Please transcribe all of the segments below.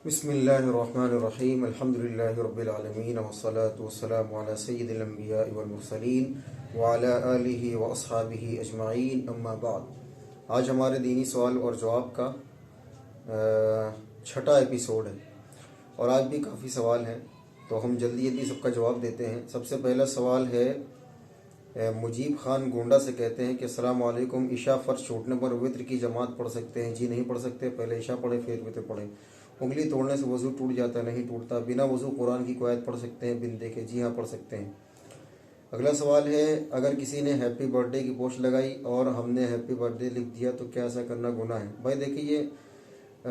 بسم اللہ الرحمن الرحیم الحمدللہ رب العالمین والصلاة والسلام علی سید الانبیاء والمرسلین وعلی آلہ واصحابہ اجمعین اما بعد۔ آج ہمارے دینی سوال اور جواب کا چھٹا ایپیسوڈ ہے اور آج بھی کافی سوال ہیں، تو ہم جلدی سب کا جواب دیتے ہیں۔ سب سے پہلا سوال ہے مجیب خان گونڈا سے، کہتے ہیں کہ السلام علیکم، عشاء فرض چھوٹنے پر وتر کی جماعت پڑھ سکتے ہیں؟ جی نہیں پڑھ سکتے، پہلے عشاء پڑھیں پھر وتر پڑھیں۔ انگلی توڑنے سے وضو ٹوٹ جاتا ہے؟ نہیں ٹوٹتا۔ بنا وضو قرآن کی کوئی آیت پڑھ سکتے ہیں بن دیکھے؟ جی ہاں پڑھ سکتے ہیں۔ اگلا سوال ہے، اگر کسی نے ہیپی برتھ ڈے کی پوسٹ لگائی اور ہم نے ہیپی برتھ ڈے لکھ دیا تو کیا ایسا کرنا گناہ ہے؟ بھائی دیکھیے، یہ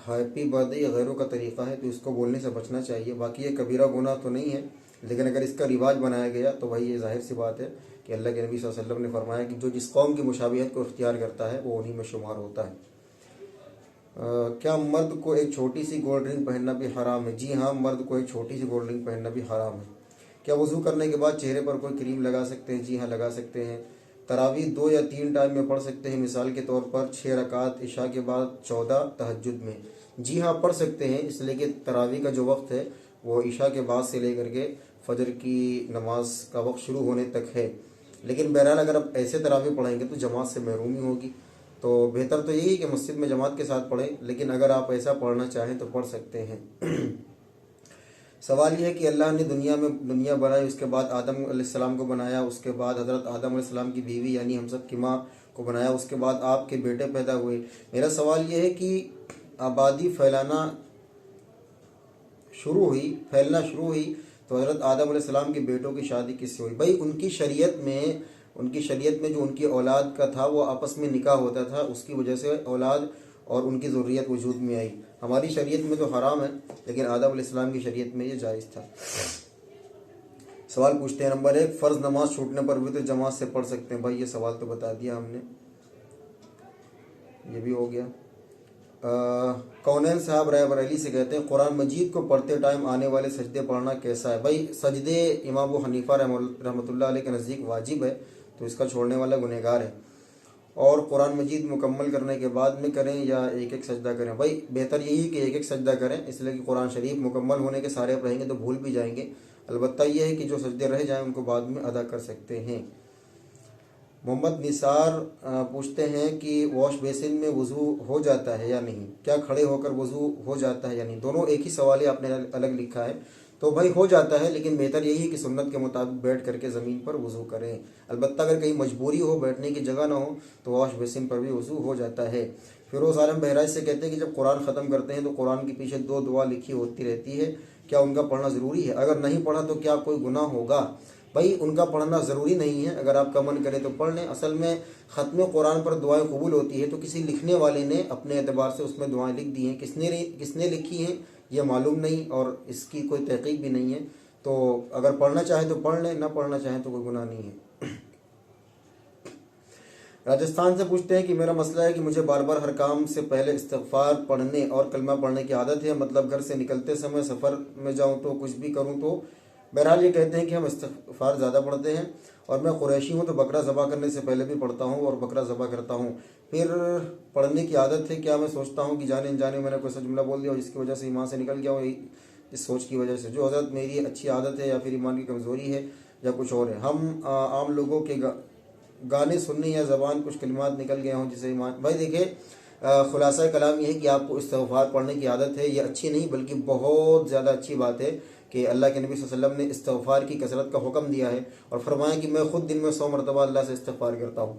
ہیپی برتھ ڈے غیروں کا طریقہ ہے تو اس کو بولنے سے بچنا چاہیے۔ باقی یہ کبیرہ گناہ تو نہیں ہے، لیکن اگر اس کا رواج بنایا گیا تو بھائی یہ ظاہر سی بات ہے کہ اللہ کے نبی صلی اللہ علیہ وسلم نے فرمایا کہ جو جس قوم کی مشابہت کو اختیار کرتا ہے وہ انہی میں شمار ہوتا ہے۔ کیا مرد کو ایک چھوٹی سی گولڈ رنگ پہننا بھی حرام ہے؟ جی ہاں، مرد کو ایک چھوٹی سی گولڈ رنگ پہننا بھی حرام ہے۔ کیا وضو کرنے کے بعد چہرے پر کوئی کریم لگا سکتے ہیں؟ جی ہاں لگا سکتے ہیں۔ تراویح 2 یا 3 ٹائم میں پڑھ سکتے ہیں، مثال کے طور پر 6 رکعت عشاء کے بعد 14 تہجد میں؟ جی ہاں پڑھ سکتے ہیں، اس لیے کہ تراویح کا جو وقت ہے وہ عشاء کے بعد سے لے کر کے فجر کی نماز کا وقت شروع ہونے تک ہے۔ لیکن بہرحال اگر آپ ایسے تراویح پڑھیں گے تو جماعت سے محرومی ہوگی، تو بہتر تو یہی ہے کہ مسجد میں جماعت کے ساتھ پڑھیں، لیکن اگر آپ ایسا پڑھنا چاہیں تو پڑھ سکتے ہیں۔ سوال یہ ہے کہ اللہ نے دنیا بنائی، اس کے بعد آدم علیہ السلام کو بنایا، اس کے بعد حضرت آدم علیہ السلام کی بیوی یعنی ہم سب کی ماں کو بنایا، اس کے بعد آپ کے بیٹے پیدا ہوئے۔ میرا سوال یہ ہے کہ آبادی پھیلنا شروع ہوئی تو حضرت آدم علیہ السلام کے بیٹوں کی شادی کس سے ہوئی؟ بھائی ان کی شریعت میں جو ان کی اولاد کا تھا وہ آپس میں نکاح ہوتا تھا، اس کی وجہ سے اولاد اور ان کی ذریت وجود میں آئی۔ ہماری شریعت میں تو حرام ہے، لیکن آدم علیہ السلام کی شریعت میں یہ جائز تھا۔ سوال پوچھتے ہیں نمبر 1، فرض نماز چھوٹنے پر وتر جماعت سے پڑھ سکتے ہیں؟ بھائی یہ سوال تو بتا دیا ہم نے، یہ بھی ہو گیا۔ کونین صاحب رائے بریلی سے کہتے ہیں قرآن مجید کو پڑھتے ٹائم آنے والے سجدے پڑھنا کیسا ہے؟ بھائی سجدے امام ابو حنیفہ رحمۃ اللہ علیہ کے نزدیک واجب ہے، تو اس کا چھوڑنے والا گنہگار ہے۔ اور قرآن مجید مکمل کرنے کے بعد میں کریں یا ایک ایک سجدہ کریں؟ بھائی بہتر یہی کہ ایک ایک سجدہ کریں، اس لیے کہ قرآن شریف مکمل ہونے کے سارے رہیں گے تو بھول بھی جائیں گے۔ البتہ یہ ہے کہ جو سجدے رہ جائیں ان کو بعد میں ادا کر سکتے ہیں۔ محمد نثار پوچھتے ہیں کہ واش بیسن میں وضو ہو جاتا ہے یا نہیں؟ کیا کھڑے ہو کر وضو ہو جاتا ہے یا نہیں؟ دونوں ایک ہی سوال ہے، آپ نے الگ لکھا ہے، تو بھائی ہو جاتا ہے، لیکن بہتر یہی ہے کہ سنت کے مطابق بیٹھ کر کے زمین پر وضو کریں۔ البتہ اگر کہیں مجبوری ہو، بیٹھنے کی جگہ نہ ہو، تو واش بیسن پر بھی وضو ہو جاتا ہے۔ فیروز عالم بہرائچ سے کہتے ہیں کہ جب قرآن ختم کرتے ہیں تو قرآن کے پیچھے 2 دعا لکھی ہوتی رہتی ہے، کیا ان کا پڑھنا ضروری ہے؟ اگر نہیں پڑھا تو کیا کوئی گناہ ہوگا؟ بھائی ان کا پڑھنا ضروری نہیں ہے، اگر آپ کا من کرے تو پڑھ لیں۔ اصل میں ختم قرآن پر دعائیں قبول ہوتی ہے تو کسی لکھنے والے نے اپنے اعتبار سے اس میں دعائیں لکھ دی ہیں، کس نے لکھی ہیں یہ معلوم نہیں اور اس کی کوئی تحقیق بھی نہیں ہے، تو اگر پڑھنا چاہے تو پڑھ لیں، نہ پڑھنا چاہیں تو کوئی گناہ نہیں ہے۔ راجستھان سے پوچھتے ہیں کہ میرا مسئلہ ہے کہ مجھے بار بار ہر کام سے پہلے استغفار پڑھنے اور کلمہ پڑھنے کی عادت ہے، مطلب گھر سے نکلتے سمے، سفر میں جاؤں تو کچھ بھی کروں تو۔ بہرحال یہ کہتے ہیں کہ ہم استغفار زیادہ پڑھتے ہیں، اور میں قریشی ہوں تو بکرا ذبح کرنے سے پہلے بھی پڑھتا ہوں اور بکرا ذبح کرتا ہوں۔ پھر پڑھنے کی عادت ہے، کیا میں سوچتا ہوں کہ جانے انجانے میں نے کوئی سا جملہ بول دیا اور جس کی وجہ سے ایمان سے نکل گیا ہو، اس سوچ کی وجہ سے؟ جو حضرت میری اچھی عادت ہے یا پھر ایمان کی کمزوری ہے یا کچھ اور ہے؟ ہم عام لوگوں کے گانے سننے یا زبان کچھ کلمات نکل گئے ہوں جسے ایمان۔ بھائی دیکھیں، خلاصہ کلام یہ ہے کہ آپ کو استغفار پڑھنے کی عادت ہے، یہ اچھی نہیں بلکہ بہت زیادہ اچھی بات ہے کہ اللہ کے نبی صلی اللہ علیہ وسلم نے استغفار کی کثرت کا حکم دیا ہے اور فرمایا کہ میں خود دن میں 100 مرتبہ اللہ سے استغفار کرتا ہوں،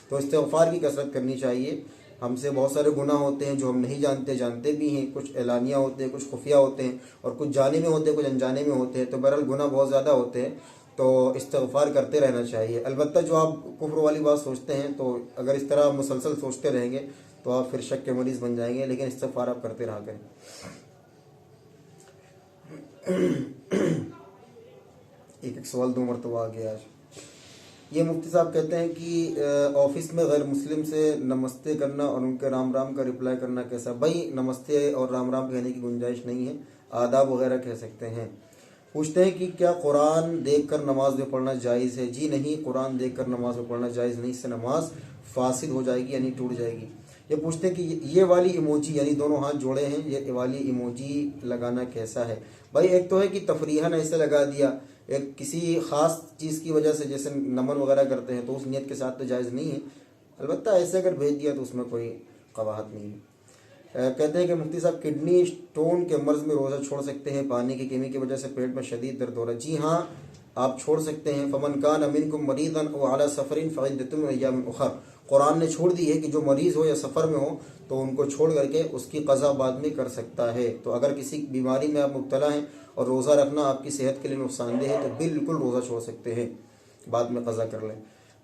تو استغفار کی کثرت کرنی چاہیے۔ ہم سے بہت سارے گناہ ہوتے ہیں جو ہم نہیں جانتے بھی ہیں، کچھ اعلانیہ ہوتے ہیں، کچھ خفیہ ہوتے ہیں، اور کچھ جانے میں ہوتے ہیں، کچھ انجانے میں ہوتے ہیں، تو بہرحال گناہ بہت زیادہ ہوتے ہیں، تو استغفار کرتے رہنا چاہیے۔ البتہ جو آپ کفر والی بات سوچتے ہیں، تو اگر اس طرح مسلسل سوچتے رہیں گے تو آپ پھر شک کے مریض بن جائیں گے، لیکن استغفار آپ کرتے رہا کریں۔ ایک سوال 2 مرتبہ آ گیا آج۔ یہ مفتی صاحب کہتے ہیں کہ آفس میں غیر مسلم سے نمستے کرنا اور ان کے رام رام کا رپلائی کرنا کیسا؟ بھائی نمستے اور رام رام کہنے کی گنجائش نہیں ہے، آداب وغیرہ کہہ سکتے ہیں۔ پوچھتے ہیں کہ کیا قرآن دیکھ کر نماز میں پڑھنا جائز ہے؟ جی نہیں، قرآن دیکھ کر نماز میں پڑھنا جائز نہیں، اس سے نماز فاسد ہو جائے گی یعنی ٹوٹ جائے گی۔ یہ پوچھتے ہیں کہ یہ والی ایموجی یعنی دونوں ہاتھ جوڑے ہیں، یہ والی ایموجی لگانا کیسا ہے؟ بھائی ایک تو ہے کہ تفریحاً ایسے لگا دیا، ایک کسی خاص چیز کی وجہ سے جیسے نمن وغیرہ کرتے ہیں تو اس نیت کے ساتھ تو جائز نہیں ہے، البتہ ایسے اگر بھیج دیا تو اس میں کوئی قباحت نہیں ہے۔ کہتے ہیں کہ مفتی صاحب کڈنی اسٹون کے مرض میں روزہ چھوڑ سکتے ہیں؟ پانی کی کمی کی وجہ سے پیٹ میں شدید درد ہو رہا ہے۔ جی ہاں، آپ چھوڑ سکتے ہیں۔ فمن کان منکم مریضا او علی سفر فعدۃ من ایام اخر، قرآن نے چھوڑ دی ہے کہ جو مریض ہو یا سفر میں ہو تو ان کو چھوڑ کر کے اس کی قضا بعد میں کر سکتا ہے۔ تو اگر کسی بیماری میں آپ مبتلا ہیں اور روزہ رکھنا آپ کی صحت کے لیے نقصان دہ ہے تو بالکل روزہ چھوڑ سکتے ہیں، بعد میں قضا کر لیں۔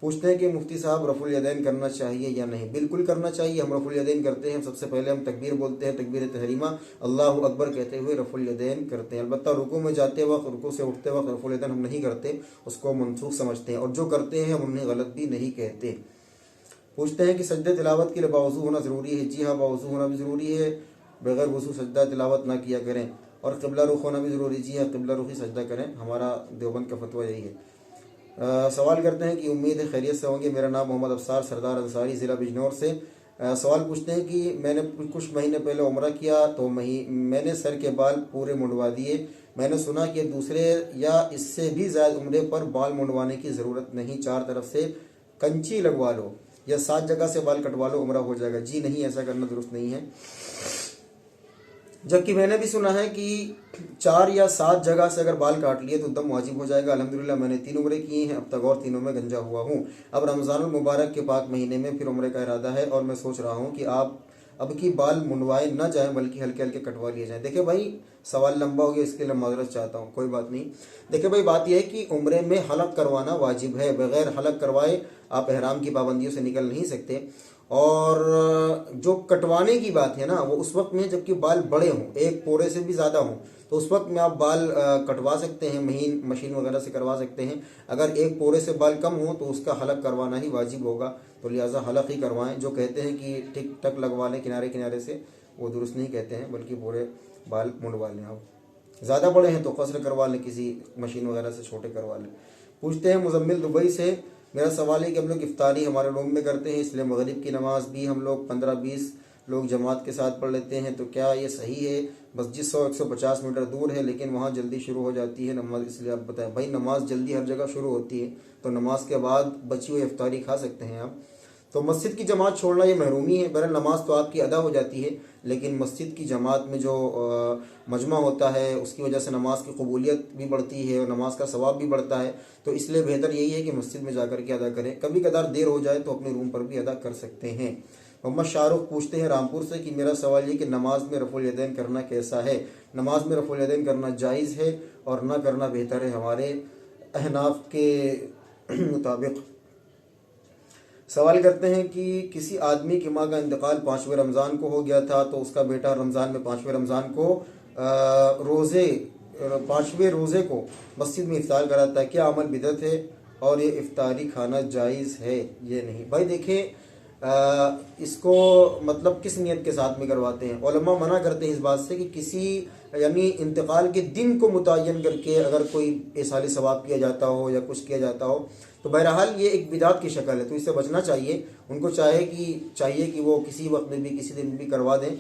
پوچھتے ہیں کہ مفتی صاحب رفع الیدین کرنا چاہیے یا نہیں؟ بالکل کرنا چاہیے۔ ہم رفع الیدین کرتے ہیں، سب سے پہلے ہم تکبیر بولتے ہیں، تکبیر تحریمہ اللہ اکبر کہتے ہوئے رفع الیدین کرتے ہیں۔ البتہ رکوع میں جاتے وقت، رکوع سے اٹھتے وقت رفع الیدین ہم نہیں کرتے، اس کو منسوخ سمجھتے ہیں، اور جو کرتے ہیں ہم انہیں غلط بھی نہیں کہتے۔ پوچھتے ہیں کہ سجدہ تلاوت کے لیے باوضو ہونا ضروری ہے؟ جی ہاں، باوضو ہونا بھی ضروری ہے، بغیر وضو سجدہ تلاوت نہ کیا کریں، اور قبلہ رخ ہونا بھی ضروری ہے۔ جی ہاں، قبلہ رخی سجدہ کریں، ہمارا دیوبند کا فتویٰ یہی ہے۔ سوال کرتے ہیں کہ امید ہے خیریت سے ہوں گے، میرا نام محمد افسار سردار انصاری، ضلع بجنور سے۔ سوال پوچھتے ہیں کہ میں نے کچھ مہینے پہلے عمرہ کیا تو میں نے سر کے بال پورے منڈوا دیے، میں نے سنا کہ دوسرے یا اس سے بھی زائد عمرے پر بال منڈوانے کی ضرورت نہیں، 4 طرف سے کنچی لگوا لو یا 7 جگہ سے بال کٹوا لو، عمرہ ہو جائے گا؟ جی نہیں، ایسا کرنا درست نہیں ہے، جبکہ میں نے بھی سنا ہے کہ 4 یا 7 جگہ سے اگر بال کاٹ لیے تو دم واجب ہو جائے گا۔ الحمدللہ میں نے 3 عمرے کیے ہیں، اب تک اور 3 میں گنجا ہوا ہوں۔ اب رمضان المبارک کے پاک مہینے میں پھر عمرے کا ارادہ ہے، اور میں سوچ رہا ہوں کہ آپ اب کی بال منڈوائے نہ جائیں بلکہ ہلکے ہلکے کٹوا لیے جائیں۔ دیکھیں بھائی، سوال لمبا ہو گیا، اس کے لیے معذرت چاہتا ہوں، کوئی بات نہیں۔ دیکھیں بھائی، بات یہ ہے کہ عمرے میں حلق کروانا واجب ہے، بغیر حلق کروائے آپ احرام کی پابندیوں سے نکل نہیں سکتے۔ اور جو کٹوانے کی بات ہے نا، وہ اس وقت میں جب کہ بال بڑے ہوں، 1 پورے سے بھی زیادہ ہوں، تو اس وقت میں آپ بال کٹوا سکتے ہیں، مشین وغیرہ سے کروا سکتے ہیں۔ اگر 1 پورے سے بال کم ہوں تو اس کا حلق کروانا ہی واجب ہوگا، تو لہٰذا حلق ہی کروائیں۔ جو کہتے ہیں کہ ٹک ٹک لگوا لیں کنارے کنارے سے، وہ درست نہیں کہتے ہیں، بلکہ پورے بال منڈوا لیں۔ آپ زیادہ بڑے ہیں تو قصر کروا لیں، کسی مشین وغیرہ سے چھوٹے کروا لیں۔ پوچھتے ہیں مزمل دبئی سے، میرا سوال ہے کہ ہم لوگ افطاری ہمارے روم میں کرتے ہیں، اس لیے مغرب کی نماز بھی ہم لوگ 15-20 لوگ جماعت کے ساتھ پڑھ لیتے ہیں، تو کیا یہ صحیح ہے؟ مسجد 100-150 میٹر دور ہے لیکن وہاں جلدی شروع ہو جاتی ہے نماز، اس لیے آپ بتائیں۔ بھائی نماز جلدی ہر جگہ شروع ہوتی ہے، تو نماز کے بعد بچی ہوئی افطاری کھا سکتے ہیں آپ۔ تو مسجد کی جماعت چھوڑنا یہ محرومی ہے، بہرحال نماز تو آپ کی ادا ہو جاتی ہے، لیکن مسجد کی جماعت میں جو مجمع ہوتا ہے اس کی وجہ سے نماز کی قبولیت بھی بڑھتی ہے اور نماز کا ثواب بھی بڑھتا ہے، تو اس لیے بہتر یہی ہے کہ مسجد میں جا کر کے ادا کریں۔ کبھی کبھار دیر ہو جائے تو اپنے روم پر بھی ادا کر سکتے ہیں۔ محمد شاہ رخ پوچھتے ہیں رامپور سے کہ میرا سوال یہ کہ نماز میں رفع الیدین کرنا کیسا ہے؟ نماز میں رفع الیدین کرنا جائز ہے اور نہ کرنا بہتر ہے ہمارے احناف کے مطابق۔ سوال کرتے ہیں کہ کسی آدمی کی ماں کا انتقال 5ویں رمضان کو ہو گیا تھا، تو اس کا بیٹا رمضان میں 5ویں رمضان کو 5ویں روزے کو مسجد میں افطار کراتا ہے، کیا عمل بدعت ہے اور یہ افطاری کھانا جائز ہے؟ یہ نہیں بھائی، دیکھیں اس کو مطلب کس نیت کے ساتھ میں کرواتے ہیں؟ علماء منع کرتے ہیں اس بات سے کہ کسی یعنی انتقال کے دن کو متعین کر کے اگر کوئی ایصال ثواب کیا جاتا ہو یا کچھ کیا جاتا ہو تو بہرحال یہ ایک بدعت کی شکل ہے، تو اس سے بچنا چاہیے۔ ان کو چاہیے کہ وہ کسی وقت میں بھی کسی دن بھی کروا دیں،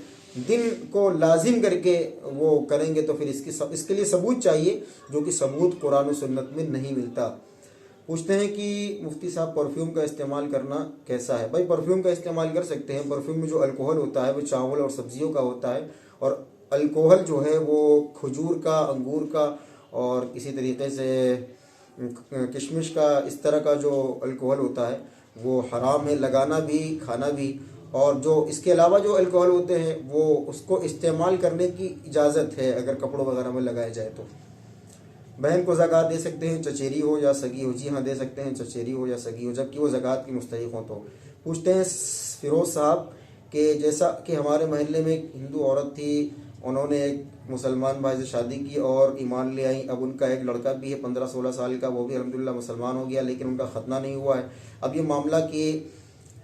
دن کو لازم کر کے وہ کریں گے تو پھر اس کے لیے ثبوت چاہیے، جو کہ ثبوت قرآن و سنت میں نہیں ملتا۔ پوچھتے ہیں کہ مفتی صاحب پرفیوم کا استعمال کرنا کیسا ہے؟ بھائی پرفیوم کا استعمال کر سکتے ہیں، پرفیوم میں جو الکوہل ہوتا ہے وہ چاول اور سبزیوں کا ہوتا ہے، اور الکوہل جو ہے وہ کھجور کا، انگور کا اور اسی طریقے سے کشمش کا، اس طرح کا جو الکوہل ہوتا ہے وہ حرام ہے لگانا بھی کھانا بھی، اور جو اس کے علاوہ جو الکوہل ہوتے ہیں وہ اس کو استعمال کرنے کی اجازت ہے اگر کپڑوں وغیرہ میں لگائے جائے تو۔ بہن کو زکوٰۃ دے سکتے ہیں چچیری ہو یا سگی ہو؟ جی ہاں دے سکتے ہیں، چچیری ہو یا سگی ہو، جبکہ وہ زکوٰۃ کی مستحق ہوں تو۔ پوچھتے ہیں فیروز صاحب کہ جیسا کہ ہمارے محلے میں ایک ہندو عورت تھی، انہوں نے ایک مسلمان بھائی سے شادی کی اور ایمان لے آئیں، اب ان کا ایک لڑکا بھی ہے 15-16 سال کا، وہ بھی الحمدللہ مسلمان ہو گیا، لیکن ان کا ختنہ نہیں ہوا ہے۔ اب یہ معاملہ کہ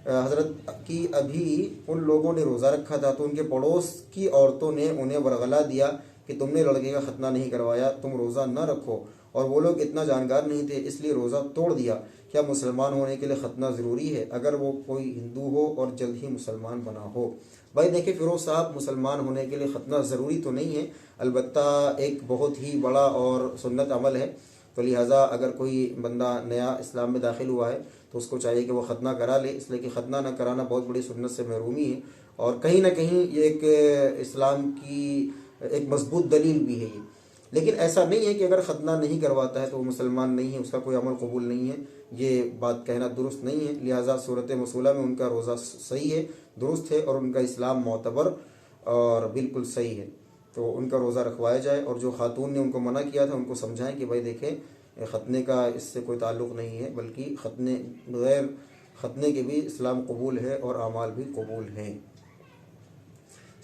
حضرت کی ابھی ان لوگوں نے روزہ رکھا تھا تو ان کے پڑوس کی عورتوں نے انہیں ورغلا دیا کہ تم نے لڑکے کا ختنہ نہیں کروایا، تم روزہ نہ رکھو، اور وہ لوگ اتنا جانکار نہیں تھے اس لیے روزہ توڑ دیا۔ کیا مسلمان ہونے کے لیے ختنہ ضروری ہے اگر وہ کوئی ہندو ہو اور جلد ہی مسلمان بنا ہو؟ بھائی دیکھیں فیروز صاحب، مسلمان ہونے کے لیے ختنہ ضروری تو نہیں ہے، البتہ ایک بہت ہی بڑا اور سنت عمل ہے، تو لہٰذا اگر کوئی بندہ نیا اسلام میں داخل ہوا ہے تو اس کو چاہیے کہ وہ ختنہ کرا لے، اس لیے کہ ختنہ نہ کرانا بہت بڑی سنت سے محرومی ہے، اور کہیں نہ کہیں یہ ایک اسلام کی ایک مضبوط دلیل بھی ہے یہ۔ لیکن ایسا نہیں ہے کہ اگر ختنہ نہیں کرواتا ہے تو وہ مسلمان نہیں ہے، اس کا کوئی عمل قبول نہیں ہے، یہ بات کہنا درست نہیں ہے۔ لہٰذا صورت مسئلہ میں ان کا روزہ صحیح ہے، درست ہے، اور ان کا اسلام معتبر اور بالکل صحیح ہے، تو ان کا روزہ رکھوایا جائے، اور جو خاتون نے ان کو منع کیا تھا ان کو سمجھائیں کہ بھائی دیکھیں ختنے کا اس سے کوئی تعلق نہیں ہے، بلکہ ختنے بغیر ختنے کے بھی اسلام قبول ہے اور اعمال بھی قبول ہیں۔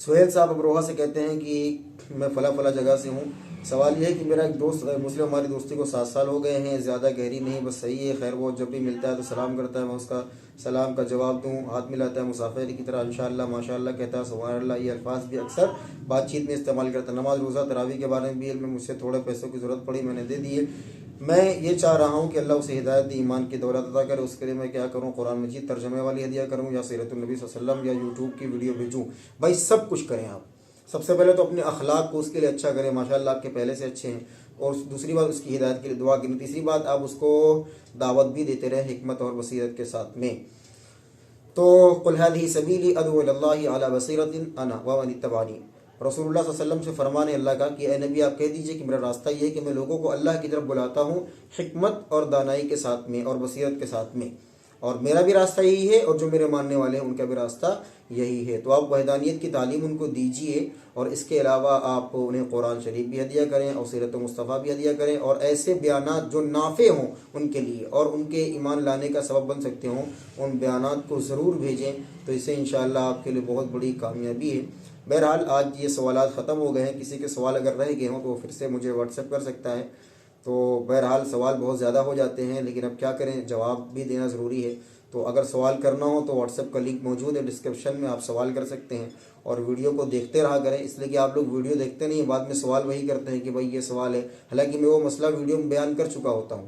سہیل صاحب ابروہا سے کہتے ہیں کہ میں فلاں فلاں جگہ سے ہوں، سوال یہ ہے کہ میرا ایک دوست مسلم، ہماری دوستی کو 7 سال ہو گئے ہیں، زیادہ گہری نہیں، بس صحیح ہے، خیر وہ جب بھی ملتا ہے تو سلام کرتا ہے، میں اس کا سلام کا جواب دوں، ہاتھ ملاتا ہے مسافر کی طرح، انشاءاللہ ماشاءاللہ کہتا ہے، سبحان اللہ، یہ الفاظ بھی اکثر بات چیت میں استعمال کرتا ہے۔ نماز روزہ تراویح کے بارے میں بھی علم ہے، مجھ سے تھوڑے پیسوں کی ضرورت پڑی، میں نے دے دیے۔ میں یہ چاہ رہا ہوں کہ اللہ اسے ہدایت دی، ایمان کی دولت عطا کرے، اس کے لیے میں کیا کروں؟ قرآن مجید ترجمے والی ہدیہ کروں، یا سیرت النبی صلی اللہ علیہ وسلم، یا یوٹیوب کی ویڈیو بھیجوں؟ بھائی سب کچھ کریں آپ۔ سب سے پہلے تو اپنے اخلاق کو اس کے لیے اچھا کریں، ماشاءاللہ آپ کے پہلے سے اچھے ہیں، اور دوسری بات اس کی ہدایت کے لیے دعا کریں، تیسری بات آپ اس کو دعوت بھی دیتے رہیں حکمت اور بصیرت کے ساتھ میں۔ تو قل هذه سبیلی ادعو الی اللہ علی بصیرۃ انا ومن اتبعنی، رسول اللہ صلی اللہ علیہ وسلم سے فرمان ہے اللہ کا کہ اے نبی آپ کہہ دیجئے کہ میرا راستہ یہ ہے کہ میں لوگوں کو اللہ کی طرف بلاتا ہوں حکمت اور دانائی کے ساتھ میں اور بصیرت کے ساتھ میں، اور میرا بھی راستہ یہی ہے، اور جو میرے ماننے والے ہیں ان کا بھی راستہ یہی ہے۔ تو آپ وحدانیت کی تعلیم ان کو دیجئے، اور اس کے علاوہ آپ انہیں قرآن شریف بھی ہدیہ کریں اور سیرت مصطفیٰ بھی ہدیہ کریں، اور ایسے بیانات جو نافع ہوں ان کے لیے اور ان کے ایمان لانے کا سبب بن سکتے ہوں، ان بیانات کو ضرور بھیجیں، تو اسے انشاءاللہ آپ کے لیے بہت بڑی کامیابی ہے۔ بہرحال آج یہ سوالات ختم ہو گئے ہیں، کسی کے سوال اگر رہ گئے ہوں تو وہ پھر سے مجھے واٹس ایپ کر سکتا ہے۔ تو بہرحال سوال بہت زیادہ ہو جاتے ہیں، لیکن اب کیا کریں، جواب بھی دینا ضروری ہے، تو اگر سوال کرنا ہو تو واٹس ایپ کا لنک موجود ہے ڈسکرپشن میں، آپ سوال کر سکتے ہیں، اور ویڈیو کو دیکھتے رہا کریں، اس لیے کہ آپ لوگ ویڈیو دیکھتے نہیں، بعد میں سوال وہی کرتے ہیں کہ بھائی یہ سوال ہے، حالانکہ میں وہ مسئلہ ویڈیو میں بیان کر چکا ہوتا ہوں۔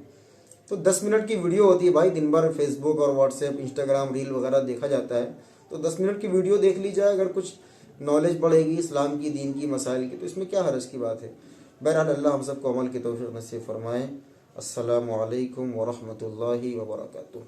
تو 10 منٹ کی ویڈیو ہوتی ہے بھائی، دن بھر فیس بک اور واٹس ایپ انسٹاگرام ریل وغیرہ دیکھا جاتا ہے، تو 10 منٹ کی ویڈیو دیکھ لی جائے، اگر کچھ نالج بڑھے گی اسلام کی، دین کی، مسائل کی، تو اس میں کیا حرج کی بات ہے۔ بہرحال اللہ ہم سب کو عمل کی توفیق نصیب فرمائے۔ السلام علیکم ورحمۃ اللہ وبرکاتہ۔